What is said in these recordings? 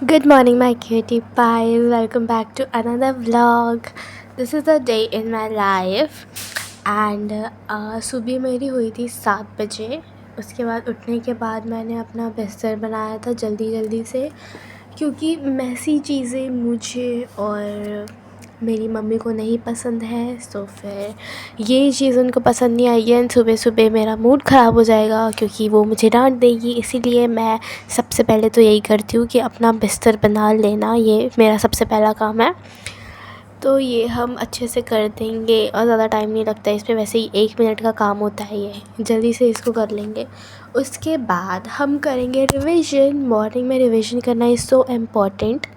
Good morning, my cutie pie. Welcome back to another vlog. This is a day in my life. And सुबह मेरी हुई थी 7 बजे। उसके बाद उठने के बाद मैंने अपना बिस्तर बनाया था जल्दी जल्दी से, क्योंकि मैसी चीज़ें मुझे और मेरी मम्मी को नहीं पसंद है। तो फिर ये चीज़ उनको पसंद नहीं आई है। सुबह सुबह मेरा मूड ख़राब हो जाएगा क्योंकि वो मुझे डांट देगी। इसीलिए मैं सबसे पहले तो यही करती हूँ कि अपना बिस्तर बना लेना, ये मेरा सबसे पहला काम है। तो ये हम अच्छे से कर देंगे और ज़्यादा टाइम नहीं लगता है इसमें, वैसे ही 1 मिनट का काम होता है, ये जल्दी से इसको कर लेंगे। उसके बाद हम करेंगे रिविज़न। मॉर्निंग में रिविज़न करना इज़ सो इम्पॉर्टेंट।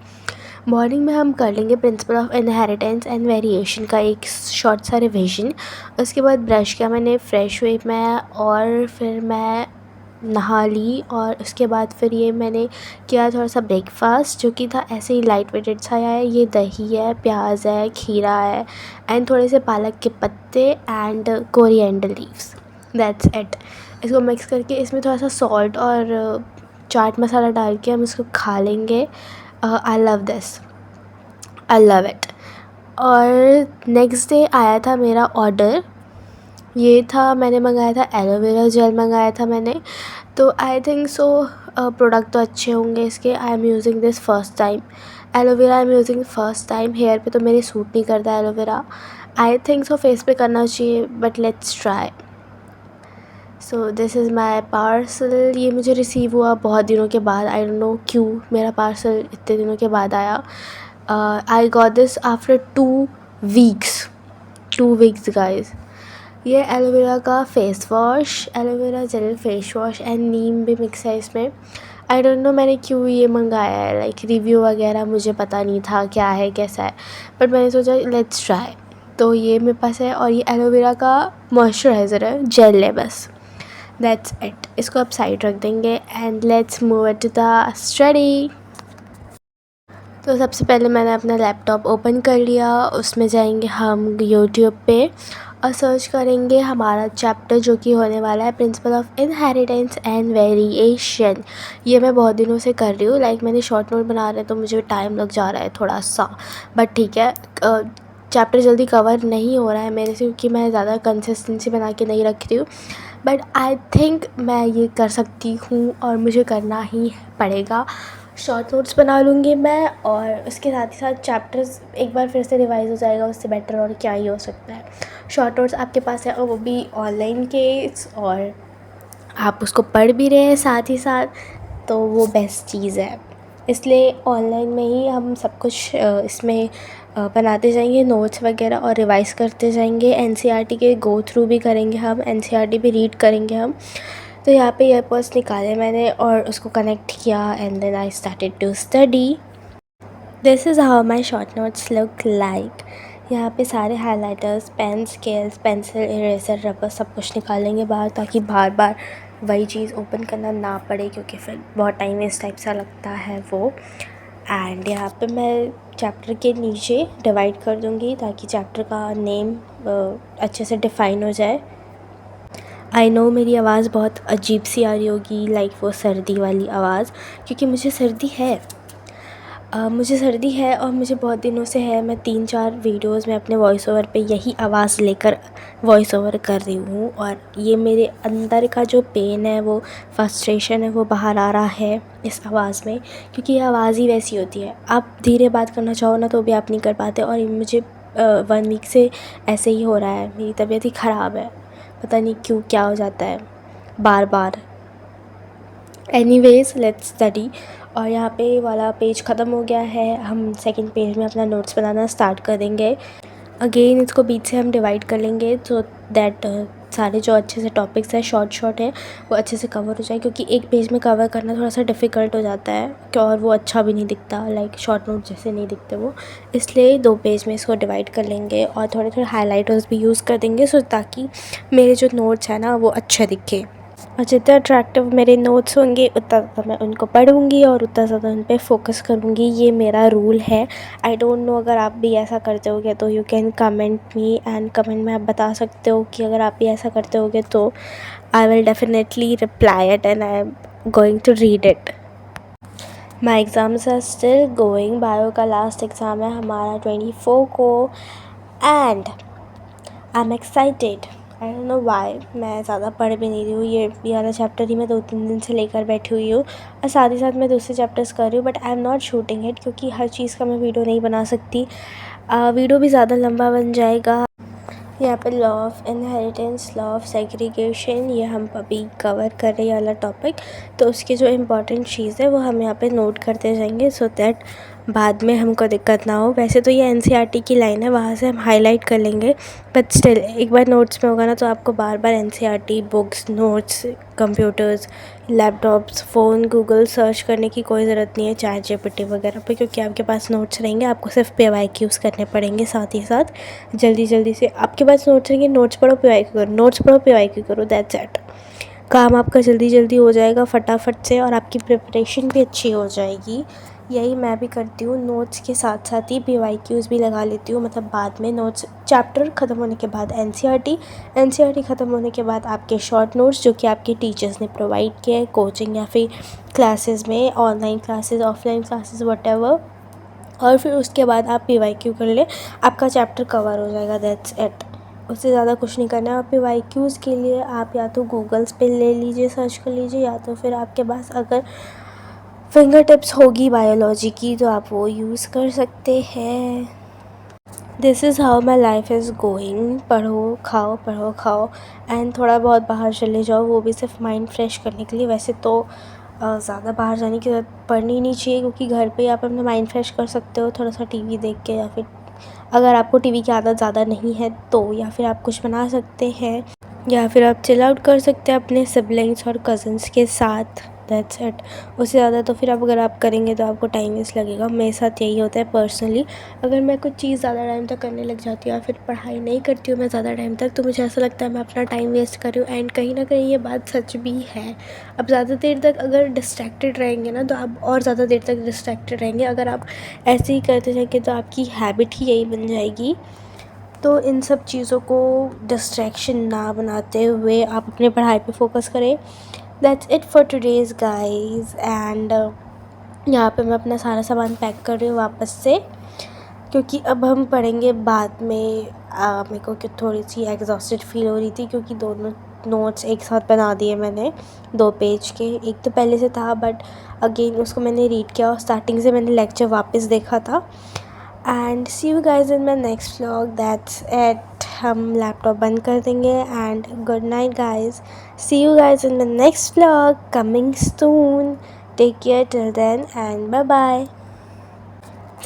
मॉर्निंग में हम कर लेंगे principle of inheritance and variation का एक शॉर्ट सा रिविज़न। उसके बाद ब्रश किया मैंने, फ्रेश हुई मैं और फिर मैं नहा ली। और उसके बाद फिर ये मैंने किया थोड़ा सा ब्रेकफास्ट, जो कि था ऐसे ही लाइट वेटेड सा है। ये दही है, प्याज है, खीरा है एंड थोड़े से पालक के पत्ते and coriander leaves. That's it. इसको मिक्स करके इसमें थोड़ा सा सॉल्ट और चाट मसाला डाल के हम इसको खा लेंगे। I love this, I love it. और नेक्स्ट डे आया था मेरा ऑर्डर। ये था, मैंने मंगाया था एलोवेरा जेल मंगाया था मैंने। तो आई थिंक सो प्रोडक्ट तो अच्छे होंगे इसके। I am using this first time. Aloe vera I am using first time. Hair पे तो मेरे सूट नहीं करता aloe vera. I think so face पे करना चाहिए, but let's try. So this is my parcel. ये मुझे रिसीव हुआ बहुत दिनों के बाद। आई डोंट नो क्यों मेरा पार्सल इतने दिनों के बाद आया। I got this after 2 weeks. 2 weeks guys. ये एलोवेरा का face wash, aloe vera gel face wash and neem भी मिक्स है इसमें। आई डोंट नो मैंने क्यों ये मंगाया है, लाइक रिव्यू वगैरह मुझे पता नहीं था क्या है कैसा है, बट मैंने सोचा लेट्स ट्राई। तो ये मेरे पास है और ये एलोवेरा का मॉइस्चराइज़र है, जेल है बस। That's it. इसको आप साइड रख देंगे and let's move to the study. तो सबसे पहले मैंने अपना लैपटॉप ओपन कर लिया। उसमें जाएंगे हम यूट्यूब पे और सर्च करेंगे हमारा चैप्टर, जो कि होने वाला है principle of inheritance and variation. ये मैं बहुत दिनों से कर रही हूँ, लाइक मैंने शॉर्ट नोट बना रहे हैं तो मुझे टाइम लग जा रहा है थोड़ा सा, बट ठीक है। चैप्टर जल्दी कवर नहीं हो रहा है मेरे से क्योंकि मैं ज़्यादा कंसिस्टेंसी बना के नहीं रख रही हूँ, बट आई थिंक मैं ये कर सकती हूँ और मुझे करना ही पड़ेगा। शॉर्ट नोट्स बना लूँगी मैं और उसके साथ ही साथ चैप्टर्स एक बार फिर से रिवाइज़ हो जाएगा, उससे बेटर और क्या ही हो सकता है। शॉर्ट नोट्स आपके पास है और वो भी ऑनलाइन के, और आप उसको पढ़ भी रहे हैं साथ ही साथ, तो वो बेस्ट चीज़ है। इसलिए ऑनलाइन में ही हम सब कुछ इसमें बनाते जाएंगे नोट्स वगैरह और रिवाइज़ करते जाएंगे। एनसीईआरटी के गो थ्रू भी करेंगे हम, एनसीईआरटी भी रीड करेंगे हम। तो यहाँ पे ईयरबड्स निकाले मैंने और उसको कनेक्ट किया and then I started to study. This is how my short notes look like. यहाँ पे सारे highlighters, pen, scales, pencil, eraser, rubber सब कुछ निकालेंगे बाहर, ताकि बार बार वही चीज़ ओपन करना ना पड़े, क्योंकि फिर बहुत टाइम इस टाइप सा लगता है वो। एंड यहाँ पे मैं चैप्टर के नीचे डिवाइड कर दूँगी ताकि चैप्टर का नेम अच्छे से डिफ़ाइन हो जाए। आई नो मेरी आवाज़ बहुत अजीब सी आ रही होगी, लाइक वो सर्दी वाली आवाज़, क्योंकि मुझे सर्दी है। मुझे सर्दी है और मुझे बहुत दिनों से है। मैं 3-4 वीडियोज़ में अपने वॉइस ओवर पे यही आवाज़ लेकर वॉइस ओवर कर रही हूँ, और ये मेरे अंदर का जो पेन है, वो फ्रस्ट्रेशन है, वो बाहर आ रहा है इस आवाज़ में, क्योंकि ये आवाज़ ही वैसी होती है। आप धीरे बात करना चाहो ना तो भी आप नहीं कर पाते, और ये मुझे 1 वीक से ऐसे ही हो रहा है। मेरी तबीयत ही ख़राब है, पता नहीं क्यों, क्या हो जाता है बार बार। Anyways let's study. और यहाँ पे वाला पेज ख़त्म हो गया है, हम सेकंड पेज में अपना नोट्स बनाना स्टार्ट करेंगे। अगेन इसको बीच से हम डिवाइड कर लेंगे सो दैट सारे जो अच्छे से टॉपिक्स हैं, शॉर्ट हैं, वो अच्छे से कवर हो जाए, क्योंकि एक पेज में कवर करना थोड़ा सा डिफ़िकल्ट हो जाता है और वो अच्छा भी नहीं दिखता, लाइक शॉर्ट नोट जैसे नहीं दिखते वो। इसलिए 2 पेज में इसको डिवाइड कर लेंगे और थोड़े थोड़े हाइलाइटर्स भी यूज़ कर देंगे, सो ताकि मेरे जो नोट्स हैं ना वो अच्छे दिखे। और जितना अट्रैक्टिव मेरे नोट्स होंगे उतना ज़्यादा मैं उनको पढ़ूँगी और उतना ज़्यादा उन पर फोकस करूँगी। ये मेरा रूल है। आई डोंट नो अगर आप भी ऐसा करते होगे तो you can comment me, and comment में आप बता सकते हो कि अगर आप भी ऐसा करते होगे तो I will definitely reply it and I am going to read it. My exams are still going. Bio का लास्ट एग्ज़ाम है हमारा 24 को and I am excited. I don't know why. मैं ज़्यादा पढ़ भी नहीं रही हूँ, ये वाला चैप्टर ही मैं 2-3 दिन से लेकर बैठी हुई हूँ और साथ ही साथ मैं दूसरे चैप्टर्स कर रही हूँ, but I am not shooting it क्योंकि हर चीज़ का मैं वीडियो नहीं बना सकती। वीडियो भी ज़्यादा लंबा बन जाएगा। यहाँ पर law of inheritance, law of segregation, ये हम अभी कवर कर रहे हैं वाला टॉपिक, तो उसकी जो इम्पॉर्टेंट चीज़ है वो हम यहाँ पे नोट करते जाएंगे सो दैट बाद में हमको दिक्कत ना हो। वैसे तो ये एनसीईआरटी की लाइन है, वहाँ से हम हाईलाइट कर लेंगे, बट स्टिल एक बार नोट्स में होगा ना तो आपको बार बार NCERT books, notes, computers, laptops, phone, Google search करने की कोई ज़रूरत नहीं है, चैट जीपीटी वगैरह पे, क्योंकि आपके पास नोट्स रहेंगे। आपको सिर्फ PYQs करने पड़ेंगे साथ ही साथ। जल्दी जल्दी से आपके पास नोट्स रहेंगे, नोट्स पढ़ो PYQ करो, नोट्स पढ़ो PYQ करो, दैट्स इट। काम आपका जल्दी जल्दी हो जाएगा फटाफट से और आपकी प्रिपरेशन भी अच्छी हो जाएगी। यही मैं भी करती हूँ, नोट्स के साथ साथ ही PYQs भी लगा लेती हूँ। मतलब बाद में नोट्स चैप्टर ख़त्म होने के बाद एनसीईआरटी ख़त्म होने के बाद आपके शॉर्ट नोट्स जो कि आपके टीचर्स ने प्रोवाइड किए हैं कोचिंग या फिर क्लासेस में, online classes, offline classes, whatever, और फिर उसके बाद आप PYQ कर लें, आपका चैप्टर कवर हो जाएगा, दैट्स इट। उससे ज़्यादा कुछ नहीं करना है। और PYQs के लिए आप या तो गूगल्स पे ले लीजिए, सर्च कर लीजिए, या तो फिर आपके पास अगर फिंगर टिप्स होगी बायोलॉजी की तो आप वो यूज़ कर सकते हैं। This is how my life is going. पढ़ो खाओ एंड थोड़ा बहुत बाहर चले जाओ, वो भी सिर्फ माइंड फ्रेश करने के लिए। वैसे तो ज़्यादा बाहर जाने की ज़रूरत पड़नी नहीं चाहिए क्योंकि घर पे आप अपना माइंड फ्रेश कर सकते हो थोड़ा सा टीवी देख के, या फिर अगर आपको टीवी की आदत ज़्यादा नहीं है तो, या फिर आप कुछ बना सकते हैं, या फिर आप चिल आउट कर सकते हैं अपने सिबलिंग्स और कज़न्स के साथ, दैट्स इट। उससे ज़्यादा तो फिर अगर आप करेंगे तो आपको टाइम वेस्ट लगेगा। मेरे साथ यही होता है पर्सनली। अगर मैं कुछ चीज़ ज़्यादा टाइम तक करने लग जाती हूँ या फिर पढ़ाई नहीं करती हूँ मैं ज़्यादा टाइम तक, तो मुझे ऐसा लगता है मैं अपना टाइम वेस्ट कर रही हूँ। एंड कहीं ना कहीं ये बात सच भी है। अब ज़्यादा देर तक अगर डिस्ट्रैक्टेड रहेंगे ना तो आप और ज़्यादा देर तक डिस्ट्रैक्टेड रहेंगे। अगर आप ऐसे ही करते जाएंगे तो आपकी हैबिट ही यही बन जाएगी। तो इन सब चीज़ों को डिस्ट्रैक्शन ना बनाते हुए आप अपने पढ़ाई पे फोकस करें। That's it for today's guys. And यहाँ पे मैं अपना सारा सामान पैक कर रही हूँ वापस से, क्योंकि अब हम पढ़ेंगे बाद में। मेरे को कि थोड़ी सी एग्जॉस्टेड फील हो रही थी क्योंकि दोनों नोट्स एक साथ बना दिए मैंने 2 पेज के। एक तो पहले से था बट अगेन उसको मैंने रीड किया और स्टार्टिंग से मैंने लेक्चर वापस देखा था। And see you guys in my next vlog, that's it. हम लैपटॉप बंद कर देंगे and good night guys. See you guys in my next vlog coming soon. Take care till then and bye bye.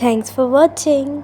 Thanks for watching.